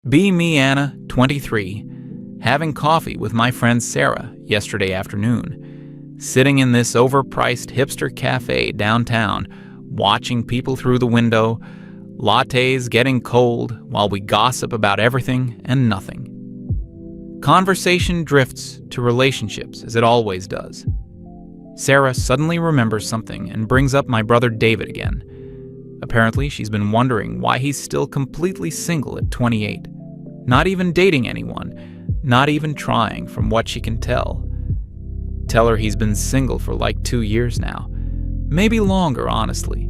Be me, Anna, 23, having coffee with my friend Sarah yesterday afternoon, sitting in this overpriced hipster cafe downtown, watching people through the window, lattes getting cold while we gossip about everything and nothing. Conversation drifts to relationships as it always does. Sarah suddenly remembers something and brings up my brother David again. Apparently, she's been wondering why he's still completely single at 28. Not even dating anyone, not even trying from what she can tell. Tell her he's been single for like 2 years now. Maybe longer, honestly.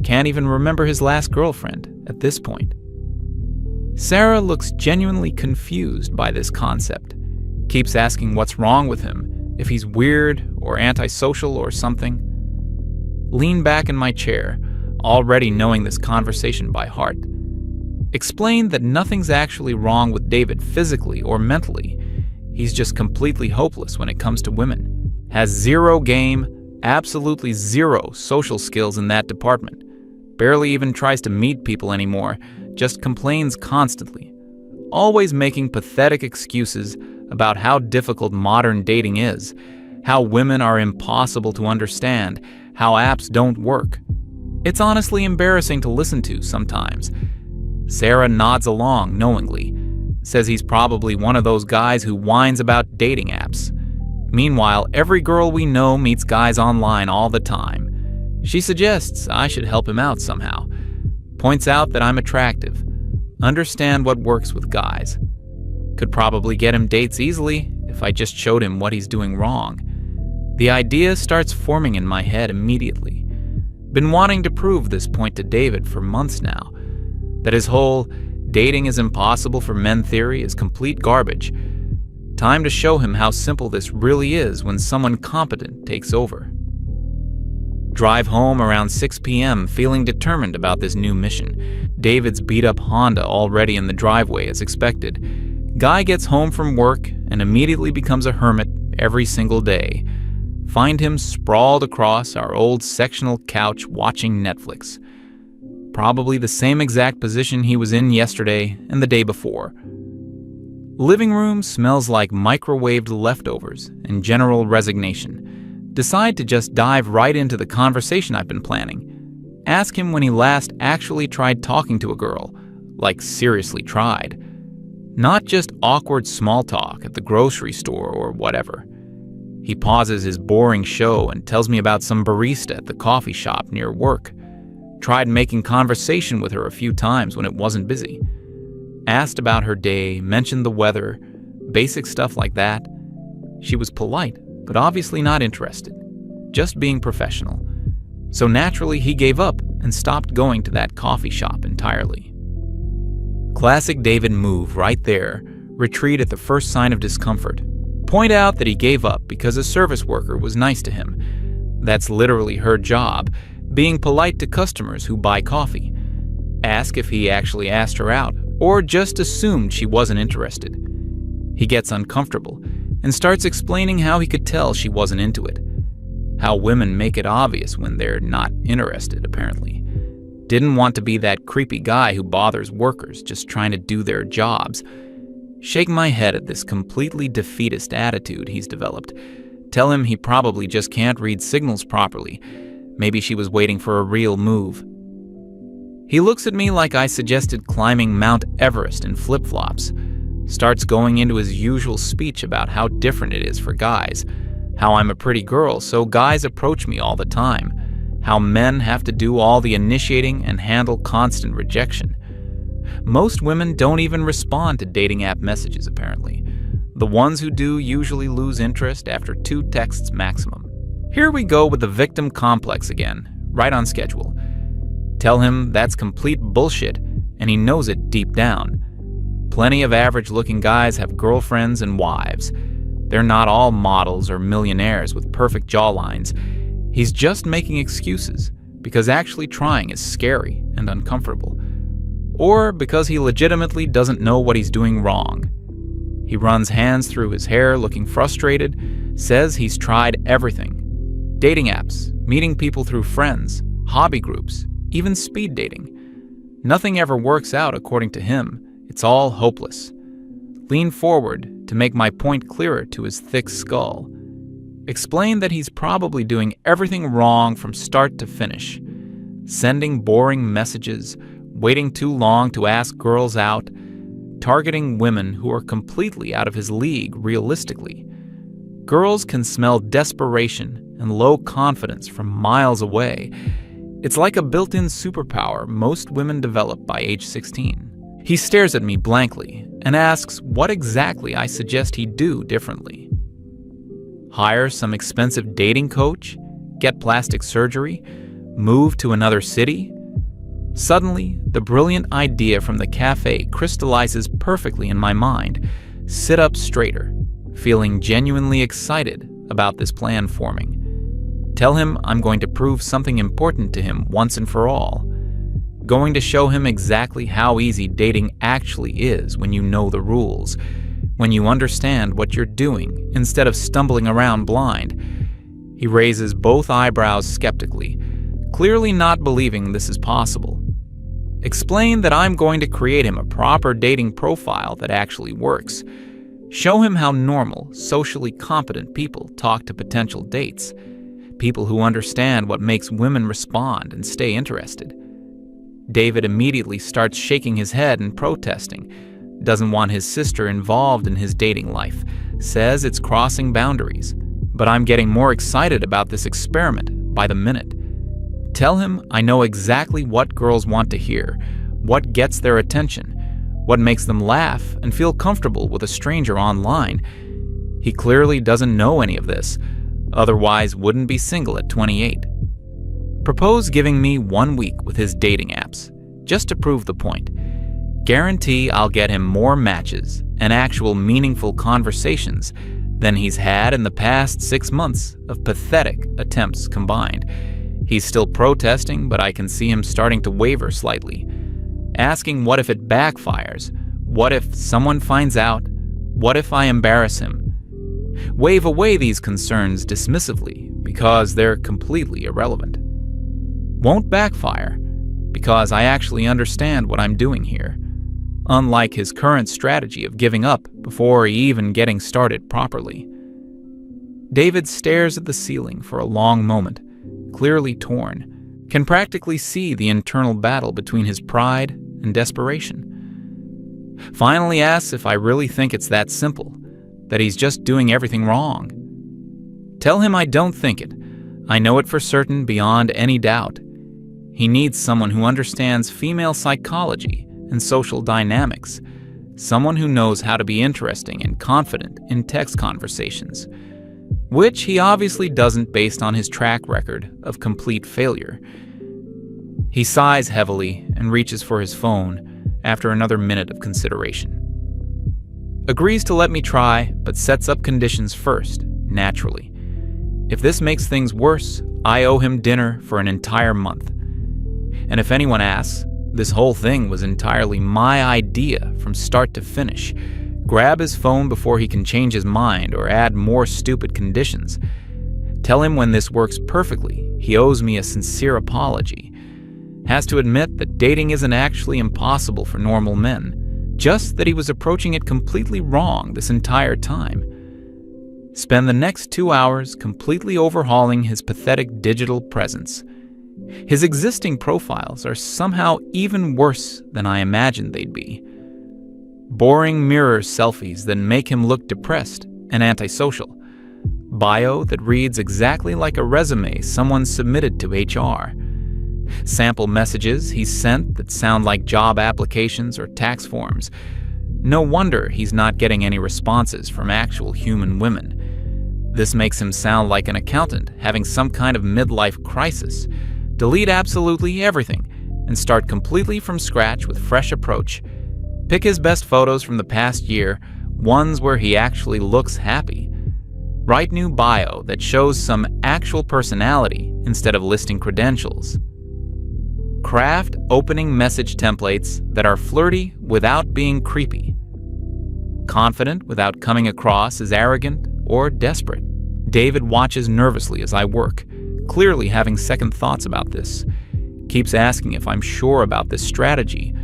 Can't even remember his last girlfriend at this point. Sarah looks genuinely confused by this concept. Keeps asking what's wrong with him, if he's weird or antisocial or something. Lean back in my chair, already knowing this conversation by heart. Explain that nothing's actually wrong with David physically or mentally. He's just completely hopeless when it comes to women. Has zero game, absolutely zero social skills in that department. Barely even tries to meet people anymore, just complains constantly. Always making pathetic excuses about how difficult modern dating is, how women are impossible to understand, how apps don't work. It's honestly embarrassing to listen to sometimes. Sarah nods along knowingly, says he's probably one of those guys who whines about dating apps. Meanwhile, every girl we know meets guys online all the time. She suggests I should help him out somehow. Points out that I'm attractive, understand what works with guys. Could probably get him dates easily if I just showed him what he's doing wrong. The idea starts forming in my head immediately. Been wanting to prove this point to David for months now, that his whole dating is impossible for men theory is complete garbage. Time to show him how simple this really is when someone competent takes over. Drive home around 6 p.m. feeling determined about this new mission. David's beat-up Honda already in the driveway as expected. Guy gets home from work and immediately becomes a hermit every single day. Find him sprawled across our old sectional couch watching Netflix. Probably the same exact position he was in yesterday and the day before. Living room smells like microwaved leftovers and general resignation. Decide to just dive right into the conversation I've been planning. Ask him when he last actually tried talking to a girl. Like seriously tried. Not just awkward small talk at the grocery store or whatever. He pauses his boring show and tells me about some barista at the coffee shop near work. Tried making conversation with her a few times when it wasn't busy. Asked about her day, mentioned the weather, basic stuff like that. She was polite, but obviously not interested. Just being professional. So naturally he gave up and stopped going to that coffee shop entirely. Classic David move right there. Retreat at the first sign of discomfort. Point out that he gave up because a service worker was nice to him. That's literally her job, being polite to customers who buy coffee. Ask if he actually asked her out, or just assumed she wasn't interested. He gets uncomfortable and starts explaining how he could tell she wasn't into it. How women make it obvious when they're not interested, apparently. Didn't want to be that creepy guy who bothers workers just trying to do their jobs. Shake my head at this completely defeatist attitude he's developed. Tell him he probably just can't read signals properly. Maybe she was waiting for a real move. He looks at me like I suggested climbing Mount Everest in flip-flops. Starts going into his usual speech about how different it is for guys. How I'm a pretty girl, so guys approach me all the time. How men have to do all the initiating and handle constant rejection. Most women don't even respond to dating app messages, apparently. The ones who do usually lose interest after 2 texts maximum. Here we go with the victim complex again, right on schedule. Tell him that's complete bullshit, and he knows it deep down. Plenty of average-looking guys have girlfriends and wives. They're not all models or millionaires with perfect jawlines. He's just making excuses, because actually trying is scary and uncomfortable. Or because he legitimately doesn't know what he's doing wrong. He runs hands through his hair looking frustrated, says he's tried everything. Dating apps, meeting people through friends, hobby groups, even speed dating. Nothing ever works out according to him. It's all hopeless. Lean forward to make my point clearer to his thick skull. Explain that he's probably doing everything wrong from start to finish. Sending boring messages, waiting too long to ask girls out, targeting women who are completely out of his league realistically. Girls can smell desperation and low confidence from miles away. It's like a built-in superpower most women develop by age 16. He stares at me blankly and asks what exactly I suggest he do differently. Hire some expensive dating coach? Get plastic surgery? Move to another city? Suddenly, the brilliant idea from the cafe crystallizes perfectly in my mind. Sit up straighter, feeling genuinely excited about this plan forming. Tell him I'm going to prove something important to him once and for all. Going to show him exactly how easy dating actually is when you know the rules, when you understand what you're doing instead of stumbling around blind. He raises both eyebrows skeptically, clearly not believing this is possible. Explain that I'm going to create him a proper dating profile that actually works. Show him how normal, socially competent people talk to potential dates. People who understand what makes women respond and stay interested. David immediately starts shaking his head and protesting. Doesn't want his sister involved in his dating life. Says it's crossing boundaries. But I'm getting more excited about this experiment by the minute. Tell him I know exactly what girls want to hear, what gets their attention, what makes them laugh and feel comfortable with a stranger online. He clearly doesn't know any of this, otherwise wouldn't be single at 28. Propose giving me 1 week with his dating apps, just to prove the point. Guarantee I'll get him more matches and actual meaningful conversations than he's had in the past 6 months of pathetic attempts combined. He's still protesting, but I can see him starting to waver slightly. Asking what if it backfires? What if someone finds out? What if I embarrass him? Wave away these concerns dismissively because they're completely irrelevant. Won't backfire because I actually understand what I'm doing here, unlike his current strategy of giving up before even getting started properly. David stares at the ceiling for a long moment, clearly torn, can practically see the internal battle between his pride and desperation. Finally asks if I really think it's that simple, that he's just doing everything wrong. Tell him I don't think it. I know it for certain beyond any doubt. He needs someone who understands female psychology and social dynamics, someone who knows how to be interesting and confident in text conversations, which he obviously doesn't based on his track record of complete failure. He sighs heavily and reaches for his phone after another minute of consideration. Agrees to let me try, but sets up conditions first, naturally. If this makes things worse, I owe him dinner for an entire month. And if anyone asks, this whole thing was entirely my idea from start to finish. Grab his phone before he can change his mind or add more stupid conditions. Tell him when this works perfectly, he owes me a sincere apology. Has to admit that dating isn't actually impossible for normal men, just that he was approaching it completely wrong this entire time. Spend the next 2 hours completely overhauling his pathetic digital presence. His existing profiles are somehow even worse than I imagined they'd be. Boring mirror selfies that make him look depressed and antisocial. Bio that reads exactly like a resume someone submitted to HR. Sample messages he's sent that sound like job applications or tax forms. No wonder he's not getting any responses from actual human women. This makes him sound like an accountant having some kind of midlife crisis. Delete absolutely everything and start completely from scratch with fresh approach. Pick his best photos from the past year, ones where he actually looks happy. Write new bio that shows some actual personality instead of listing credentials. Craft opening message templates that are flirty without being creepy. Confident without coming across as arrogant or desperate. David watches nervously as I work, clearly having second thoughts about this. Keeps asking if I'm sure about this strategy,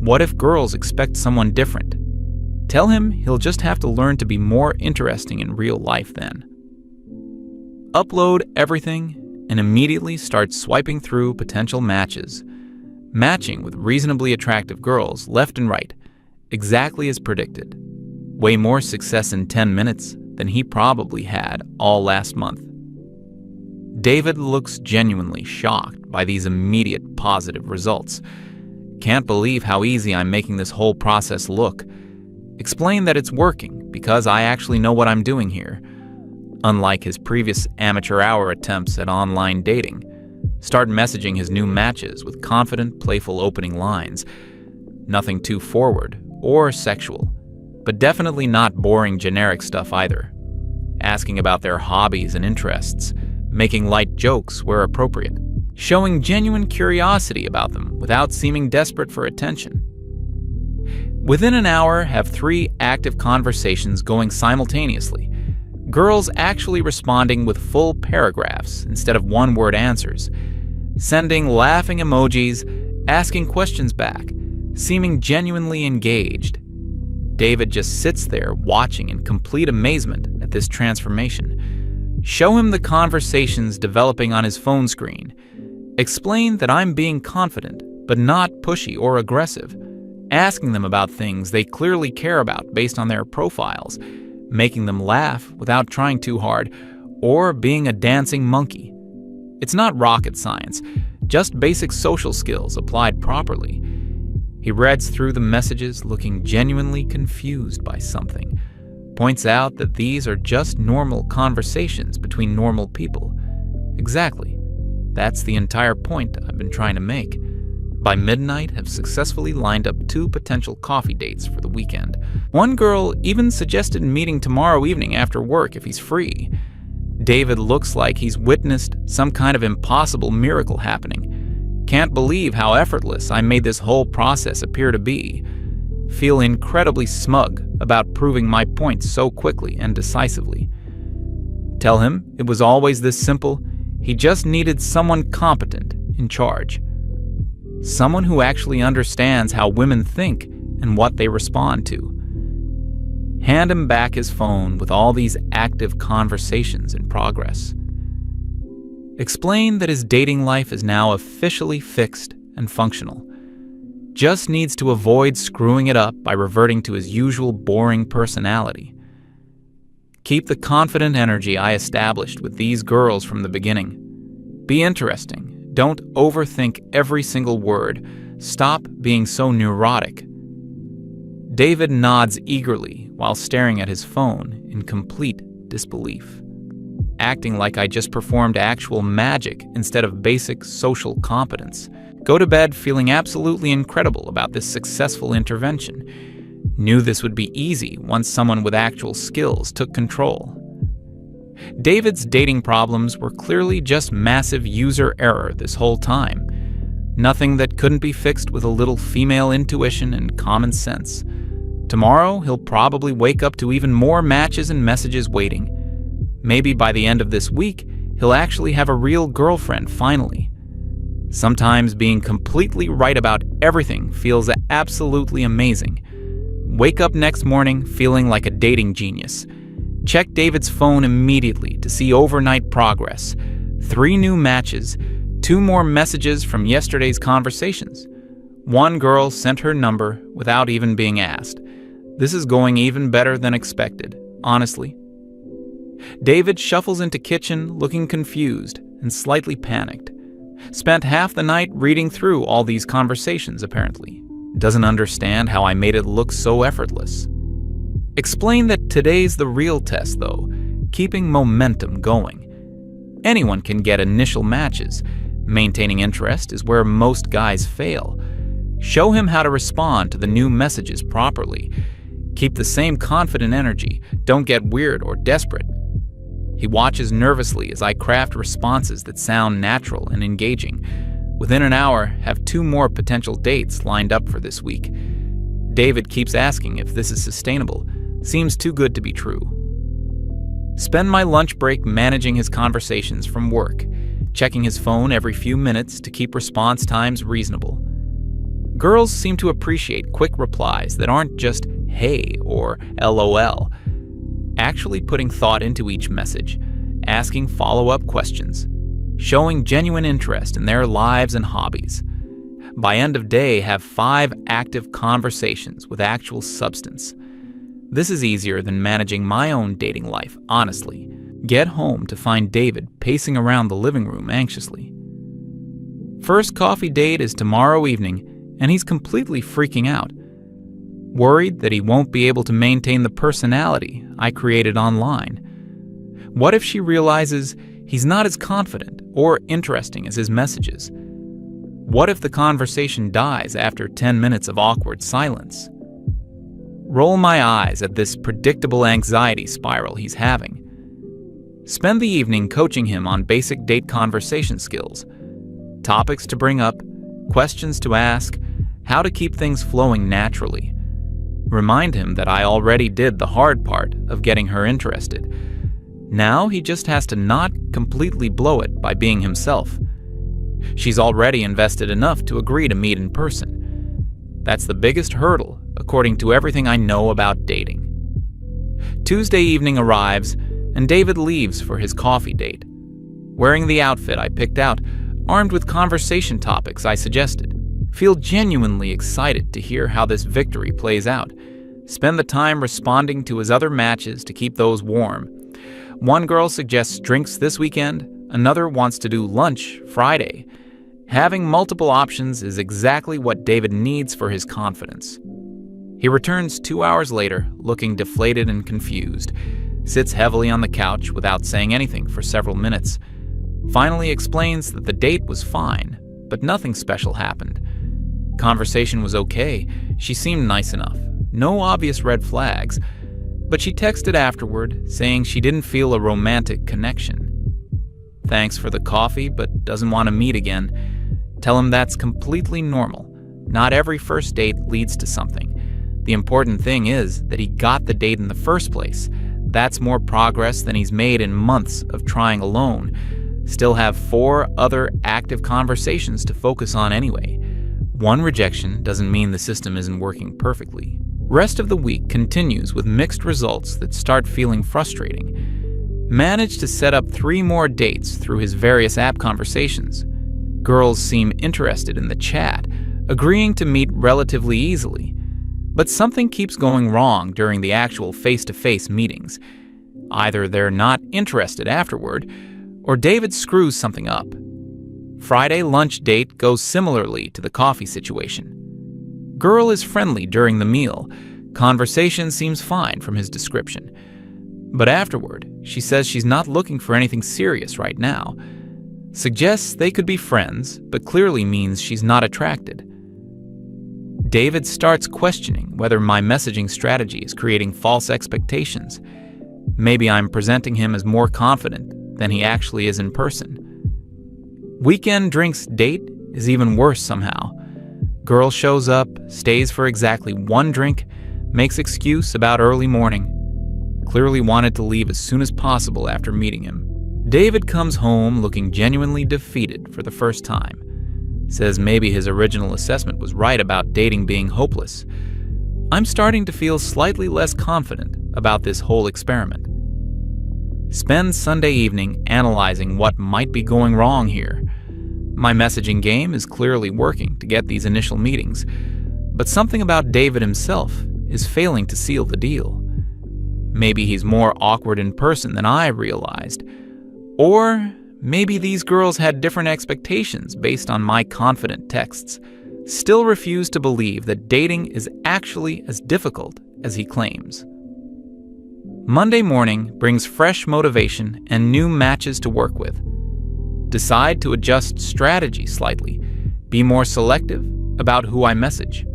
What if girls expect someone different? Tell him he'll just have to learn to be more interesting in real life then. Upload everything and immediately start swiping through potential matches, matching with reasonably attractive girls left and right, exactly as predicted. Way more success in 10 minutes than he probably had all last month. David looks genuinely shocked by these immediate positive results. Can't believe how easy I'm making this whole process look. Explain that it's working because I actually know what I'm doing here. Unlike his previous amateur hour attempts at online dating, start messaging his new matches with confident, playful opening lines. Nothing too forward or sexual, but definitely not boring generic stuff either. Asking about their hobbies and interests, making light jokes where appropriate, showing genuine curiosity about them without seeming desperate for attention. Within an hour, have 3 active conversations going simultaneously. Girls actually responding with full paragraphs instead of one-word answers, sending laughing emojis, asking questions back, seeming genuinely engaged. David just sits there watching in complete amazement at this transformation. Show him the conversations developing on his phone screen. Explain that I'm being confident, but not pushy or aggressive, asking them about things they clearly care about based on their profiles, making them laugh without trying too hard, or being a dancing monkey. It's not rocket science, just basic social skills applied properly. He reads through the messages looking genuinely confused by something, points out that these are just normal conversations between normal people. Exactly. That's the entire point I've been trying to make. By midnight, have successfully lined up 2 potential coffee dates for the weekend. One girl even suggested meeting tomorrow evening after work if he's free. David looks like he's witnessed some kind of impossible miracle happening. Can't believe how effortless I made this whole process appear to be. Feel incredibly smug about proving my point so quickly and decisively. Tell him it was always this simple. He just needed someone competent in charge. Someone who actually understands how women think and what they respond to. Hand him back his phone with all these active conversations in progress. Explain that his dating life is now officially fixed and functional. Just needs to avoid screwing it up by reverting to his usual boring personality. Keep the confident energy I established with these girls from the beginning. Be interesting. Don't overthink every single word. Stop being so neurotic. David nods eagerly while staring at his phone in complete disbelief, acting like I just performed actual magic instead of basic social competence. Go to bed feeling absolutely incredible about this successful intervention. Knew this would be easy once someone with actual skills took control. David's dating problems were clearly just massive user error this whole time. Nothing that couldn't be fixed with a little female intuition and common sense. Tomorrow, he'll probably wake up to even more matches and messages waiting. Maybe by the end of this week, he'll actually have a real girlfriend finally. Sometimes being completely right about everything feels absolutely amazing. Wake up next morning feeling like a dating genius. Check David's phone immediately to see overnight progress. 3 new matches, 2 more messages from yesterday's conversations. One girl sent her number without even being asked. This is going even better than expected, honestly. David shuffles into kitchen looking confused and slightly panicked. Spent half the night reading through all these conversations, apparently. Doesn't understand how I made it look so effortless. Explain that today's the real test, though, keeping momentum going. Anyone can get initial matches. Maintaining interest is where most guys fail. Show him how to respond to the new messages properly. Keep the same confident energy. Don't get weird or desperate. He watches nervously as I craft responses that sound natural and engaging. Within an hour, have 2 more potential dates lined up for this week. David keeps asking if this is sustainable. Seems too good to be true. Spend my lunch break managing his conversations from work, checking his phone every few minutes to keep response times reasonable. Girls seem to appreciate quick replies that aren't just "hey" or "LOL," actually putting thought into each message, asking follow-up questions, showing genuine interest in their lives and hobbies. By end of day, have 5 active conversations with actual substance. This is easier than managing my own dating life, honestly. Get home to find David pacing around the living room anxiously. First coffee date is tomorrow evening, and he's completely freaking out. Worried that he won't be able to maintain the personality I created online. What if she realizes he's not as confident or interesting as his messages? What if the conversation dies after 10 minutes of awkward silence? Roll my eyes at this predictable anxiety spiral he's having. Spend the evening coaching him on basic date conversation skills, topics to bring up, questions to ask, how to keep things flowing naturally. Remind him that I already did the hard part of getting her interested. Now he just has to not completely blow it by being himself. She's already invested enough to agree to meet in person. That's the biggest hurdle, according to everything I know about dating. Tuesday evening arrives, and David leaves for his coffee date. Wearing the outfit I picked out, armed with conversation topics I suggested. Feel genuinely excited to hear how this victory plays out. Spend the time responding to his other matches to keep those warm. One girl suggests drinks this weekend, another wants to do lunch Friday. Having multiple options is exactly what David needs for his confidence. He returns 2 hours later, looking deflated and confused, sits heavily on the couch without saying anything for several minutes, finally explains that the date was fine, but nothing special happened. Conversation was okay, she seemed nice enough, no obvious red flags, but she texted afterward saying she didn't feel a romantic connection. Thanks for the coffee, but doesn't want to meet again. Tell him that's completely normal. Not every first date leads to something. The important thing is that he got the date in the first place. That's more progress than he's made in months of trying alone. Still have 4 other active conversations to focus on anyway. One rejection doesn't mean the system isn't working perfectly. Rest of the week continues with mixed results that start feeling frustrating. Managed to set up 3 more dates through his various app conversations. Girls seem interested in the chat, agreeing to meet relatively easily. But something keeps going wrong during the actual face-to-face meetings. Either they're not interested afterward, or David screws something up. Friday lunch date goes similarly to the coffee situation. Girl is friendly during the meal. Conversation seems fine from his description. But afterward, she says she's not looking for anything serious right now. Suggests they could be friends, but clearly means she's not attracted. David starts questioning whether my messaging strategy is creating false expectations. Maybe I'm presenting him as more confident than he actually is in person. Weekend drinks date is even worse somehow. Girl shows up, stays for exactly 1 drink, makes excuse about early morning. Clearly wanted to leave as soon as possible after meeting him. David comes home looking genuinely defeated for the first time. Says maybe his original assessment was right about dating being hopeless. I'm starting to feel slightly less confident about this whole experiment. Spend Sunday evening analyzing what might be going wrong here. My messaging game is clearly working to get these initial meetings, but something about David himself is failing to seal the deal. Maybe he's more awkward in person than I realized. Or maybe these girls had different expectations based on my confident texts. Still refuse to believe that dating is actually as difficult as he claims. Monday morning brings fresh motivation and new matches to work with. Decide to adjust strategy slightly, be more selective about who I message.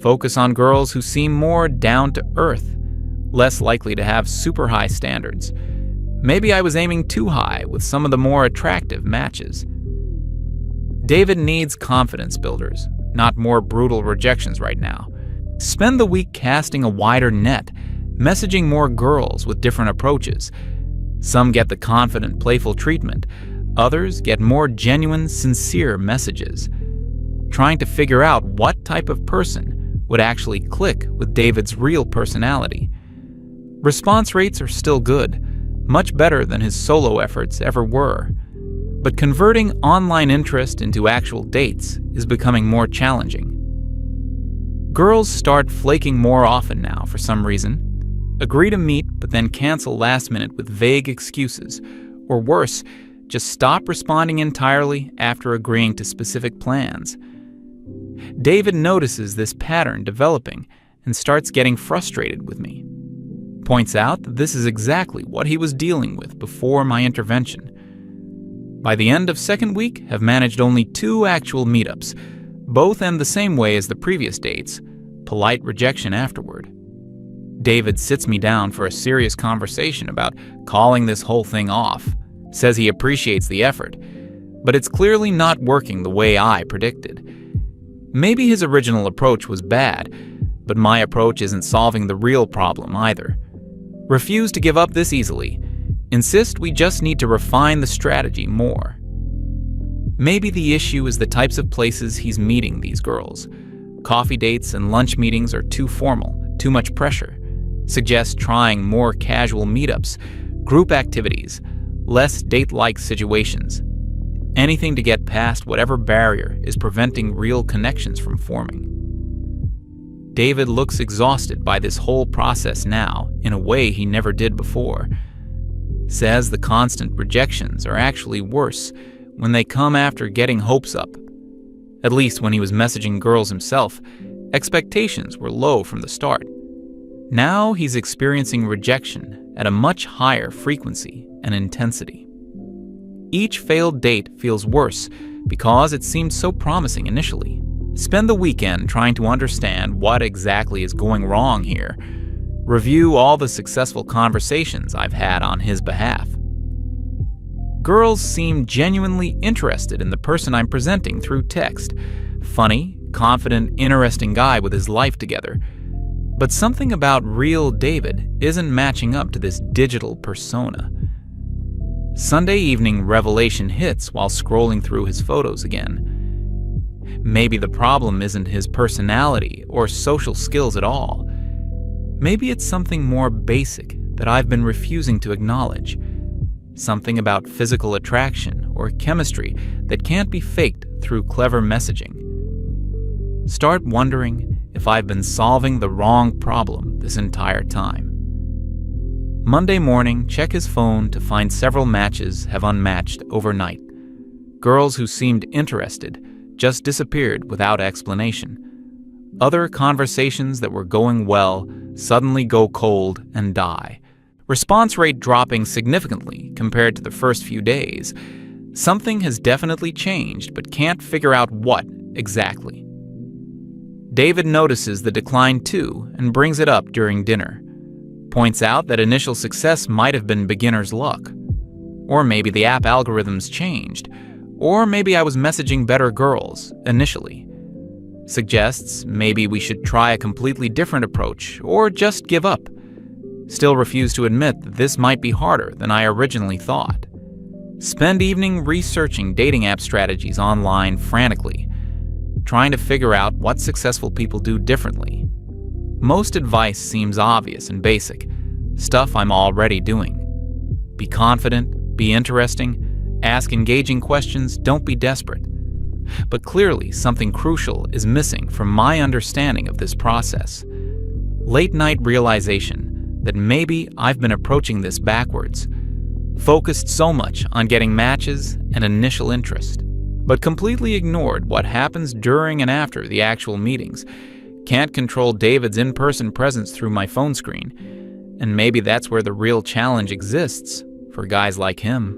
Focus on girls who seem more down to earth, less likely to have super high standards. Maybe I was aiming too high with some of the more attractive matches. David needs confidence builders, not more brutal rejections right now. Spend the week casting a wider net, messaging more girls with different approaches. Some get the confident, playful treatment. Others get more genuine, sincere messages. trying to figure out what type of person would actually click with David's real personality. Response rates are still good, much better than his solo efforts ever were. But converting online interest into actual dates is becoming more challenging. Girls start flaking more often now for some reason. Agree to meet, but then cancel last minute with vague excuses. Or worse, just stop responding entirely after agreeing to specific plans. David notices this pattern developing and starts getting frustrated with me. Points out that this is exactly what he was dealing with before my intervention. By the end of second week, have managed only 2 actual meetups. Both end the same way as the previous dates, polite rejection afterward. David sits me down for a serious conversation about calling this whole thing off. Says he appreciates the effort, but it's clearly not working the way I predicted. Maybe his original approach was bad, but my approach isn't solving the real problem either. Refuse to give up this easily. Insist we just need to refine the strategy more. Maybe the issue is the types of places he's meeting these girls. Coffee dates and lunch meetings are too formal, too much pressure. Suggest trying more casual meetups, group activities, less date-like situations. Anything to get past whatever barrier is preventing real connections from forming. David looks exhausted by this whole process now in a way he never did before. Says the constant rejections are actually worse when they come after getting hopes up. At least when he was messaging girls himself, expectations were low from the start. Now he's experiencing rejection at a much higher frequency and intensity. Each failed date feels worse because it seemed so promising initially. Spend the weekend trying to understand what exactly is going wrong here. Review all the successful conversations I've had on his behalf. Girls seem genuinely interested in the person I'm presenting through text. Funny, confident, interesting guy with his life together. But something about real David isn't matching up to this digital persona. Sunday evening revelation hits while scrolling through his photos again. Maybe the problem isn't his personality or social skills at all. Maybe it's something more basic that I've been refusing to acknowledge. Something about physical attraction or chemistry that can't be faked through clever messaging. Start wondering if I've been solving the wrong problem this entire time. Monday morning, check his phone to find several matches have unmatched overnight. Girls who seemed interested just disappeared without explanation. Other conversations that were going well suddenly go cold and die. Response rate dropping significantly compared to the first few days. Something has definitely changed, but can't figure out what exactly. David notices the decline too and brings it up during dinner. Points out that initial success might have been beginner's luck. Or maybe the app algorithms changed. Or maybe I was messaging better girls initially. Suggests maybe we should try a completely different approach or just give up. Still refuse to admit that this might be harder than I originally thought. Spend evening researching dating app strategies online frantically, trying to figure out what successful people do differently. Most advice seems obvious and basic, stuff I'm already doing. Be confident, be interesting, ask engaging questions, don't be desperate. But clearly something crucial is missing from my understanding of this process. Late-night realization that maybe I've been approaching this backwards, focused so much on getting matches and initial interest, but completely ignored what happens during and after the actual meetings. Can't control David's in-person presence through my phone screen, and maybe that's where the real challenge exists for guys like him.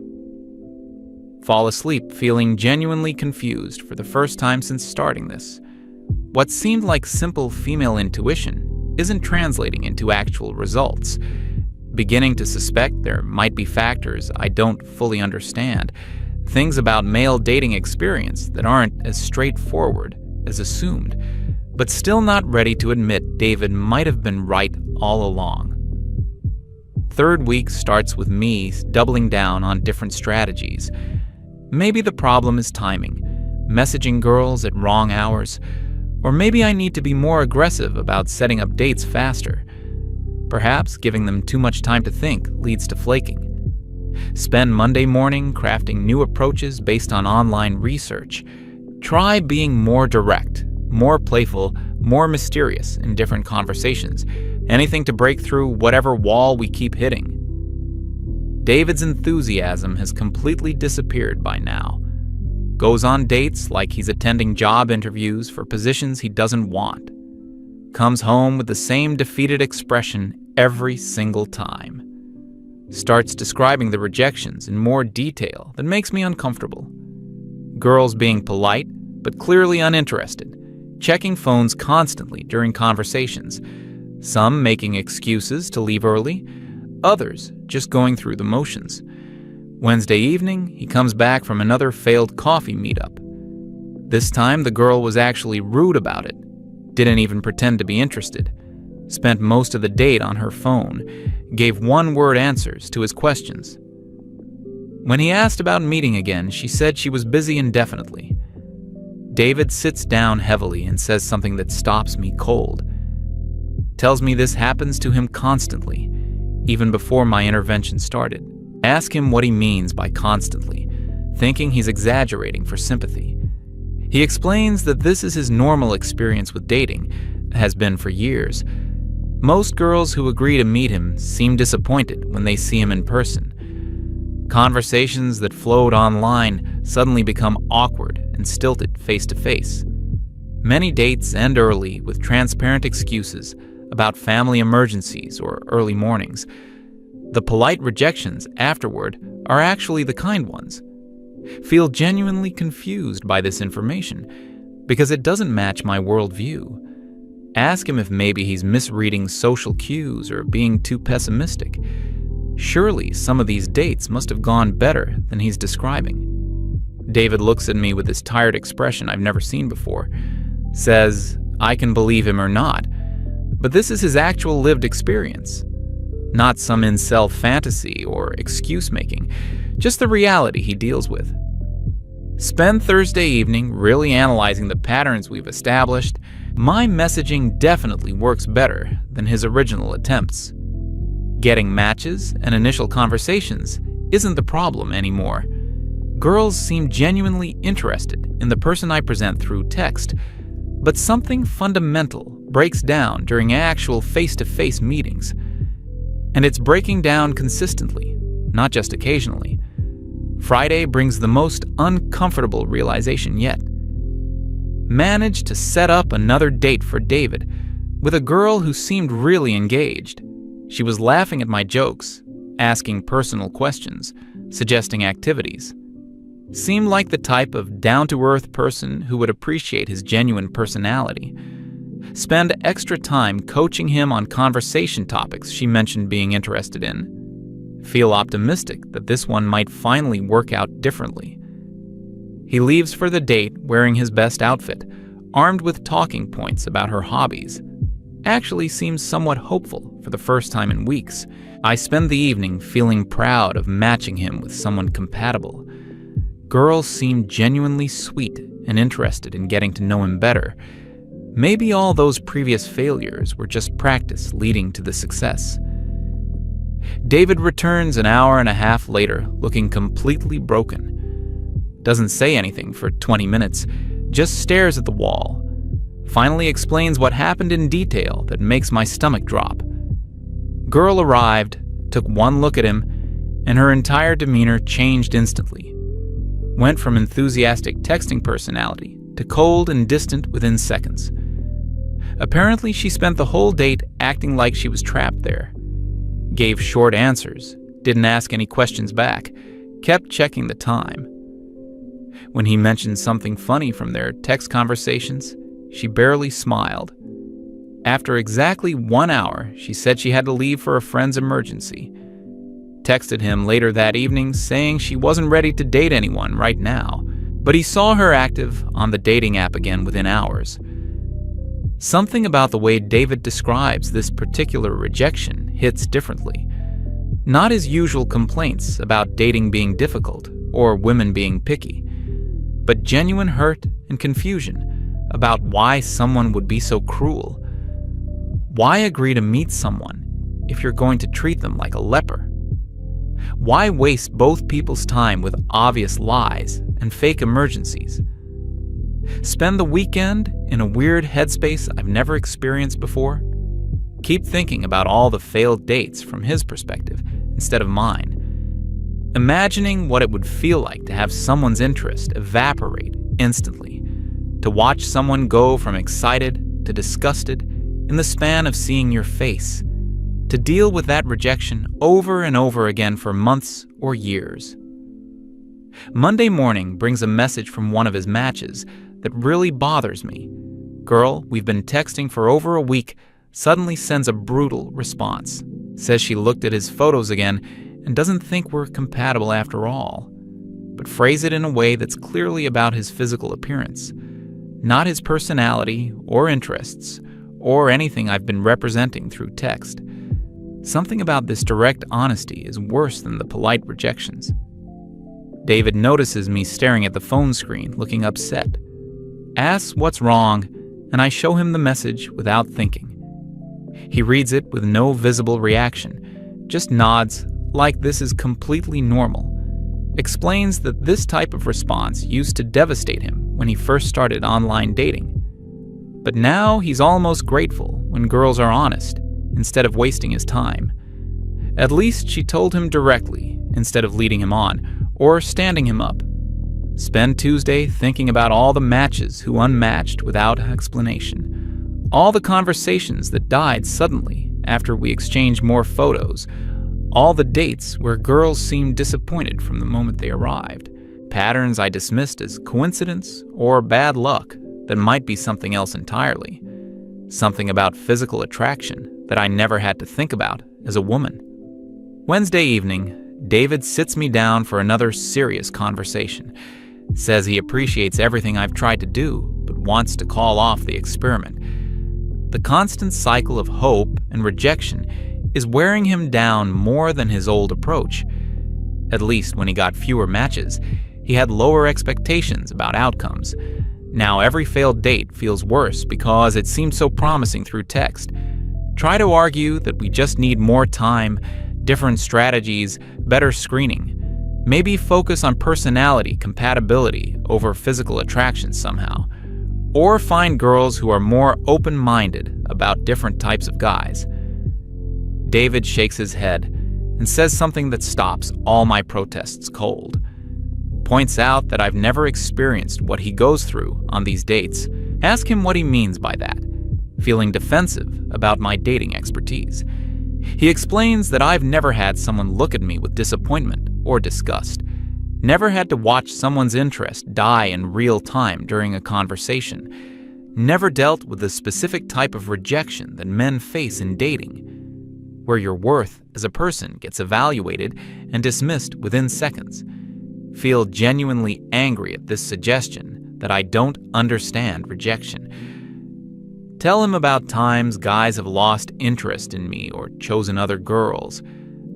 Fall asleep feeling genuinely confused for the first time since starting this. What seemed like simple female intuition isn't translating into actual results. Beginning to suspect there might be factors I don't fully understand, things about male dating experience that aren't as straightforward as assumed, but still not ready to admit David might have been right all along. Third week starts with me doubling down on different strategies. Maybe the problem is timing. messaging girls at wrong hours, or maybe I need to be more aggressive about setting up dates faster. Perhaps giving them too much time to think leads to flaking. Spend Monday morning crafting new approaches based on online research. Try being more direct, more playful, more mysterious in different conversations. Anything to break through whatever wall we keep hitting. David's enthusiasm has completely disappeared by now. Goes on dates like he's attending job interviews for positions he doesn't want. Comes home with the same defeated expression every single time. Starts describing the rejections in more detail that makes me uncomfortable. Girls being polite, but clearly uninterested. Checking phones constantly during conversations. Some making excuses to leave early. Others just going through the motions. Wednesday evening, he comes back from another failed coffee meetup. This time, the girl was actually rude about it. Didn't even pretend to be interested. Spent most of the date on her phone. Gave one-word answers to his questions. When he asked about meeting again, she said she was busy indefinitely. David sits down heavily and says something that stops me cold. Tells me this happens to him constantly, even before my intervention started. Ask him what he means by constantly, thinking he's exaggerating for sympathy. He explains that this is his normal experience with dating, has been for years. Most girls who agree to meet him seem disappointed when they see him in person. Conversations that flowed online suddenly become awkward and stilted face to face. Many dates end early with transparent excuses about family emergencies or early mornings. The polite rejections afterward are actually the kind ones. Feel genuinely confused by this information because it doesn't match my worldview. Ask him if maybe he's misreading social cues or being too pessimistic. Surely some of these dates must have gone better than he's describing. David looks at me with this tired expression I've never seen before. Says, I can believe him or not, but this is his actual lived experience. Not some incel fantasy or excuse-making, just the reality he deals with. Spend Thursday evening really analyzing the patterns we've established. My messaging definitely works better than his original attempts. Getting matches and initial conversations isn't the problem anymore. Girls seem genuinely interested in the person I present through text, but something fundamental breaks down during actual face-to-face meetings. And it's breaking down consistently, not just occasionally. Friday brings the most uncomfortable realization yet. Managed to set up another date for David with a girl who seemed really engaged. She was laughing at my jokes, asking personal questions, suggesting activities. Seemed like the type of down-to-earth person who would appreciate his genuine personality. Spend extra time coaching him on conversation topics she mentioned being interested in. Feel optimistic that this one might finally work out differently. He leaves for the date wearing his best outfit, armed with talking points about her hobbies. Actually seems somewhat hopeful for the first time in weeks. I spend the evening feeling proud of matching him with someone compatible. Girls seem genuinely sweet and interested in getting to know him better. Maybe all those previous failures were just practice leading to the success. David returns an hour and a half later, looking completely broken. Doesn't say anything for 20 minutes, just stares at the wall. Finally explains what happened in detail that makes my stomach drop. Girl arrived, took one look at him, and her entire demeanor changed instantly. Went from enthusiastic texting personality to cold and distant within seconds. Apparently, she spent the whole date acting like she was trapped there. Gave short answers, didn't ask any questions back, kept checking the time. When he mentioned something funny from their text conversations, she barely smiled. After exactly 1 hour, she said she had to leave for a friend's emergency. Texted him later that evening saying she wasn't ready to date anyone right now, but he saw her active on the dating app again within hours. Something about the way David describes this particular rejection hits differently. Not his usual complaints about dating being difficult or women being picky. but genuine hurt and confusion about why someone would be so cruel. Why agree to meet someone if you're going to treat them like a leper? Why waste both people's time with obvious lies and fake emergencies? Spend the weekend in a weird headspace I've never experienced before? Keep thinking about all the failed dates from his perspective instead of mine. Imagining what it would feel like to have someone's interest evaporate instantly, to watch someone go from excited to disgusted in the span of seeing your face, to deal with that rejection over and over again for months or years. Monday morning brings a message from one of his matches that really bothers me. Girl we've been texting for over a week suddenly sends a brutal response. Says she looked at his photos again and doesn't think we're compatible after all, but phrase it in a way that's clearly about his physical appearance, not his personality or interests or anything I've been representing through text. Something about this direct honesty is worse than the polite rejections. David notices me staring at the phone screen, looking upset. Asks what's wrong, and I show him the message without thinking. He reads it with no visible reaction, just nods like this is completely normal. Explains that this type of response used to devastate him when he first started online dating. But now he's almost grateful when girls are honest, instead of wasting his time. At least she told him directly, instead of leading him on, or standing him up. Spend Tuesday thinking about all the matches who unmatched without explanation. All the conversations that died suddenly after we exchanged more photos. All the dates where girls seemed disappointed from the moment they arrived. Patterns I dismissed as coincidence or bad luck that might be something else entirely. Something about physical attraction that I never had to think about as a woman. Wednesday evening, David sits me down for another serious conversation. Says he appreciates everything I've tried to do, but wants to call off the experiment. The constant cycle of hope and rejection is wearing him down more than his old approach. At least when he got fewer matches, he had lower expectations about outcomes. Now every failed date feels worse because it seemed so promising through text. Try to argue that we just need more time, different strategies, better screening. Maybe focus on personality compatibility over physical attraction somehow. Or find girls who are more open-minded about different types of guys. David shakes his head and says something that stops all my protests cold. Points out that I've never experienced what he goes through on these dates. Ask him what he means by that, feeling defensive about my dating expertise. He explains that I've never had someone look at me with disappointment or disgust. Never had to watch someone's interest die in real time during a conversation. Never dealt with the specific type of rejection that men face in dating, where your worth as a person gets evaluated and dismissed within seconds. Feel genuinely angry at this suggestion that I don't understand rejection. Tell him about times guys have lost interest in me or chosen other girls,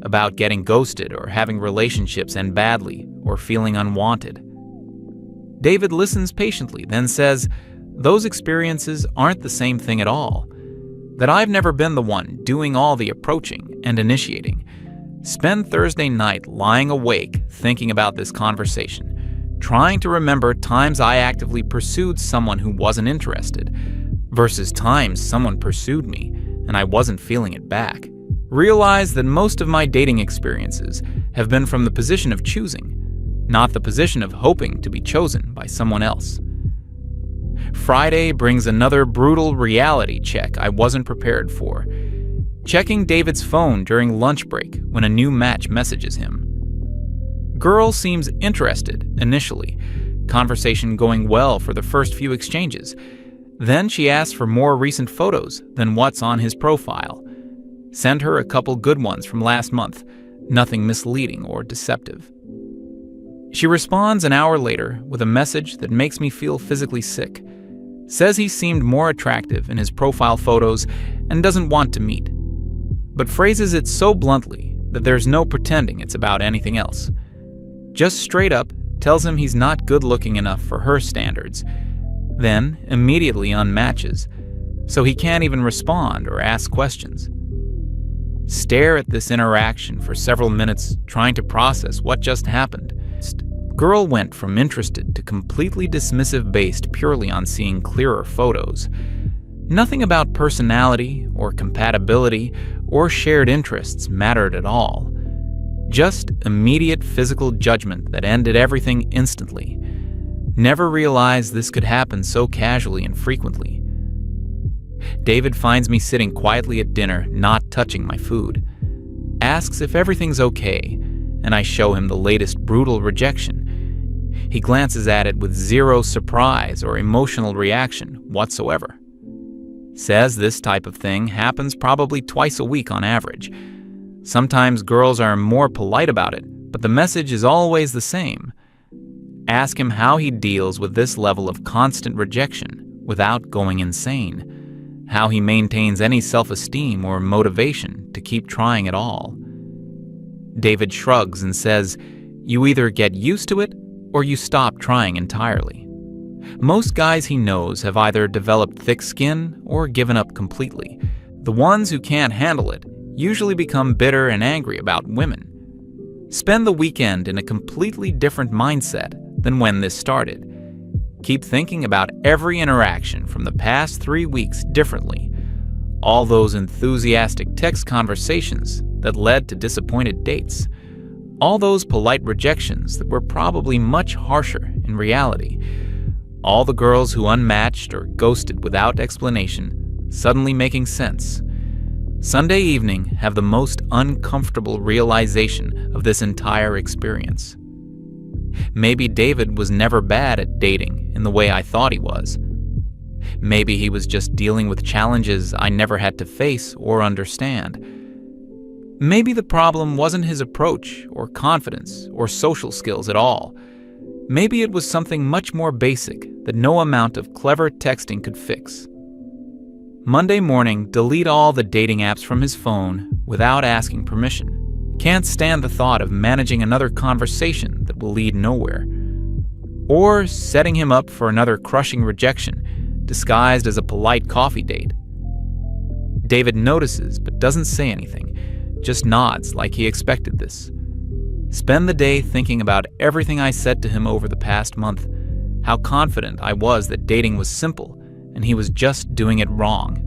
about getting ghosted or having relationships end badly or feeling unwanted. David listens patiently, then says, those experiences aren't the same thing at all. That I've never been the one doing all the approaching and initiating. Spend Thursday night lying awake thinking about this conversation, trying to remember times I actively pursued someone who wasn't interested, versus times someone pursued me and I wasn't feeling it back. Realize that most of my dating experiences have been from the position of choosing, not the position of hoping to be chosen by someone else. Friday brings another brutal reality check I wasn't prepared for. Checking David's phone during lunch break when a new match messages him. Girl seems interested initially, conversation going well for the first few exchanges. Then she asks for more recent photos than what's on his profile. Send her a couple good ones from last month, nothing misleading or deceptive. She responds an hour later with a message that makes me feel physically sick. Says he seemed more attractive in his profile photos and doesn't want to meet, but phrases it so bluntly that there's no pretending it's about anything else. Just straight up tells him he's not good-looking enough for her standards, then immediately unmatches, so he can't even respond or ask questions. Stare at this interaction for several minutes, trying to process what just happened. Girl went from interested to completely dismissive based purely on seeing clearer photos. Nothing about personality or compatibility or shared interests mattered at all. Just immediate physical judgment that ended everything instantly. Never realized this could happen so casually and frequently. David finds me sitting quietly at dinner, not touching my food. Asks if everything's okay, and I show him the latest brutal rejection. He glances at it with zero surprise or emotional reaction whatsoever. Says this type of thing happens probably twice a week on average. Sometimes girls are more polite about it, but the message is always the same. Ask him how he deals with this level of constant rejection without going insane. How he maintains any self-esteem or motivation to keep trying at all. David shrugs and says, "You either get used to it or you stop trying entirely." Most guys he knows have either developed thick skin or given up completely. The ones who can't handle it usually become bitter and angry about women. Spend the weekend in a completely different mindset than when this started. Keep thinking about every interaction from the past 3 weeks differently. All those enthusiastic text conversations that led to disappointed dates. All those polite rejections that were probably much harsher in reality. All the girls who unmatched or ghosted without explanation, suddenly making sense. Sunday evening have the most uncomfortable realization of this entire experience. Maybe David was never bad at dating in the way I thought he was. Maybe he was just dealing with challenges I never had to face or understand. Maybe the problem wasn't his approach or confidence or social skills at all. Maybe it was something much more basic that no amount of clever texting could fix. Monday morning, delete all the dating apps from his phone without asking permission. Can't stand the thought of managing another conversation that will lead nowhere. Or setting him up for another crushing rejection, disguised as a polite coffee date. David notices but doesn't say anything, just nods like he expected this. Spend the day thinking about everything I said to him over the past month, how confident I was that dating was simple and he was just doing it wrong.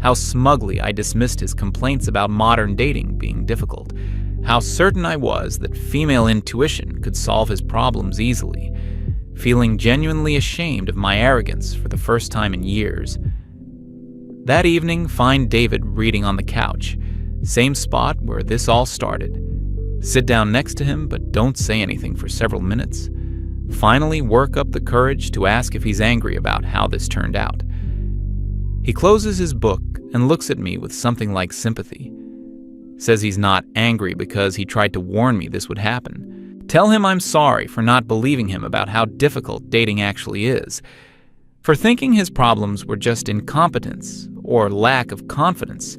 How smugly I dismissed his complaints about modern dating being difficult. How certain I was that female intuition could solve his problems easily. Feeling genuinely ashamed of my arrogance for the first time in years. That evening, find David reading on the couch, same spot where this all started. Sit down next to him, but don't say anything for several minutes. Finally, work up the courage to ask if he's angry about how this turned out. He closes his book and looks at me with something like sympathy. Says he's not angry because he tried to warn me this would happen. Tell him I'm sorry for not believing him about how difficult dating actually is. For thinking his problems were just incompetence or lack of confidence.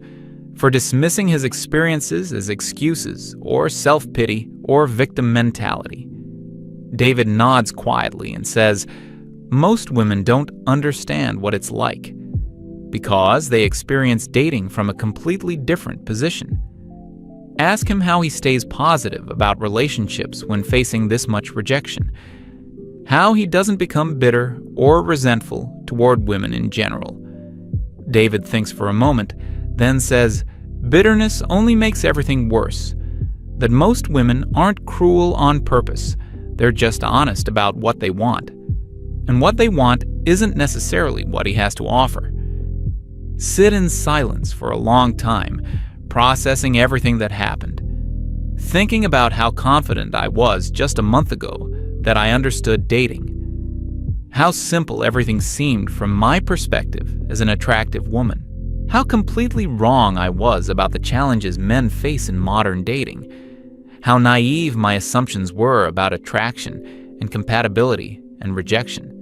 For dismissing his experiences as excuses or self-pity or victim mentality. David nods quietly and says, "Most women don't understand what it's like because they experience dating from a completely different position." Ask him how he stays positive about relationships when facing this much rejection. How he doesn't become bitter or resentful toward women in general. David thinks for a moment, then says, "Bitterness only makes everything worse. That most women aren't cruel on purpose. They're just honest about what they want. And what they want isn't necessarily what he has to offer." Sit in silence for a long time, processing everything that happened. Thinking about how confident I was just a month ago that I understood dating. How simple everything seemed from my perspective as an attractive woman. How completely wrong I was about the challenges men face in modern dating. How naive my assumptions were about attraction and compatibility and rejection.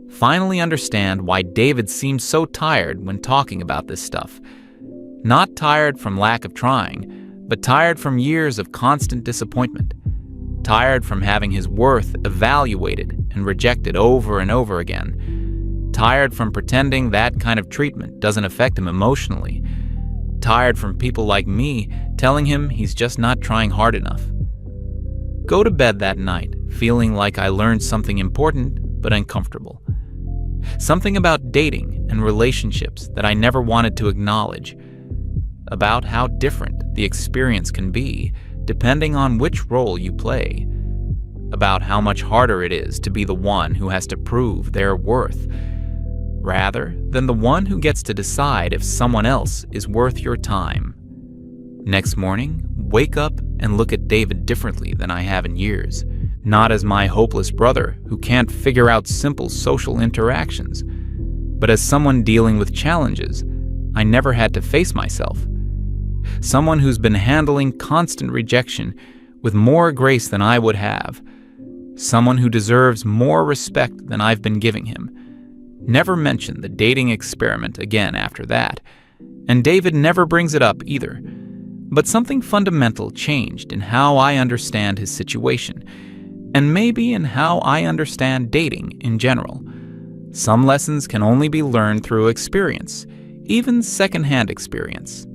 Finally understand why David seemed so tired when talking about this stuff. Not tired from lack of trying, but tired from years of constant disappointment. tired from having his worth evaluated and rejected over and over again, tired from pretending that kind of treatment doesn't affect him emotionally, tired from people like me telling him he's just not trying hard enough. Go to bed that night feeling like I learned something important but uncomfortable. Something about dating and relationships that I never wanted to acknowledge. About how different the experience can be depending on which role you play. About how much harder it is to be the one who has to prove their worth, rather than the one who gets to decide if someone else is worth your time. Next morning, wake up and look at David differently than I have in years. Not as my hopeless brother who can't figure out simple social interactions, but as someone dealing with challenges I never had to face myself. Someone who's been handling constant rejection with more grace than I would have. Someone who deserves more respect than I've been giving him. Never mention the dating experiment again after that, and David never brings it up either. But something fundamental changed in how I understand his situation, and maybe in how I understand dating in general. Some lessons can only be learned through experience, even secondhand experience.